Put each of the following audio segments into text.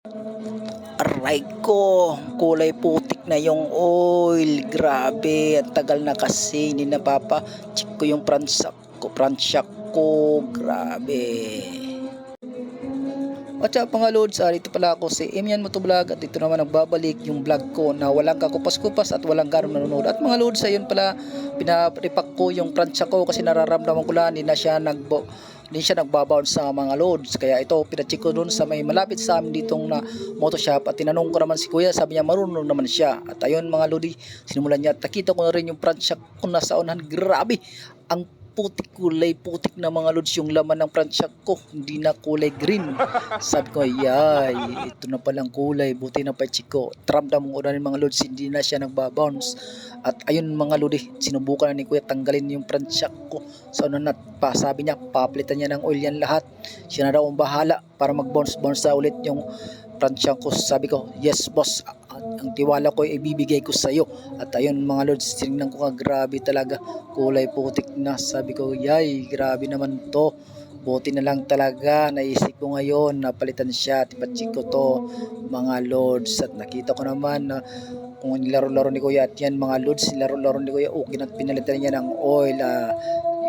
Aray ko, kulay putik na yung oil. Grabe, ang tagal na kasi hindi napapa-check ko yung front shock ko. Grabe. At saka mga lods, dito pala ako si Emian Motovlog at dito naman nagbabalik yung vlog ko na walang kakupas-kupas at walang ganong nanonood. At mga lods, ayun pala, pinaripak ko yung front shock ko kasi nararamdaman ko lang hindi siya nagbabounce sa mga loads. Kaya ito, pinacheck ko doon sa may malapit sa amin ditong na moto shop at tinanong ko naman si kuya, sabi niya marunong naman siya. At ayun mga lodi, sinimulan niya at nakita ko na rin yung front shock ko nasa unahan. Grabe, ang kulay putik na mga lods yung laman ng front shock ko, hindi na kulay green. Sabi ko, yay, ito na palang kulay, buti na pa-check ko. Tramdam mo na rin mga lods, hindi na siya nagbabounce. At ayun mga lodi, sinubukan na ni kuya tanggalin yung front shock ko. So ano pa, sabi niya, papalitan niya ng oil yan lahat. Siya na daw ang bahala para mag-bounce sa ulit yung front shock ko. Sabi ko, yes boss, ang tiwala ko ay ibibigay ko sa iyo. At ayun mga lods, tinignan ko nga, grabe talaga, kulay putik na. Sabi ko, yay, grabe naman to. Buti na lang talaga, naisip ko ngayon, napalitan siya, tipacheck ko to mga lods. At nakita ko naman na kung nilaro-laro ni kuya, at yan mga lods, nilaro-laro ni kuya, okay, pinalitan niya ng oil.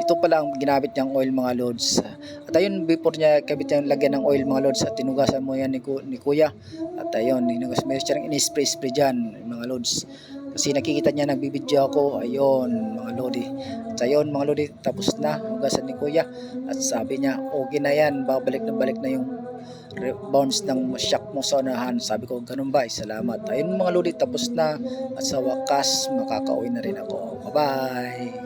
Ito pala ang ginamit niyang oil mga lods. At ayun, before niya kabit yung lagyan ng oil mga lods, at tinugasan mo yan ni kuya. At ayun, meron siya rin in-spray dyan mga lods. Kasi nakikita niya nagbibideo ako, ayun mga lodi. At ayun mga lodi, tapos na hugasan ni kuya. At sabi niya, okay na yan, balik na yung bounce ng shock mo sa unahan. Sabi ko, ganun ba? Salamat. Ayun mga lodi, tapos na. At sa wakas, makakauwi na rin ako. Bye-bye!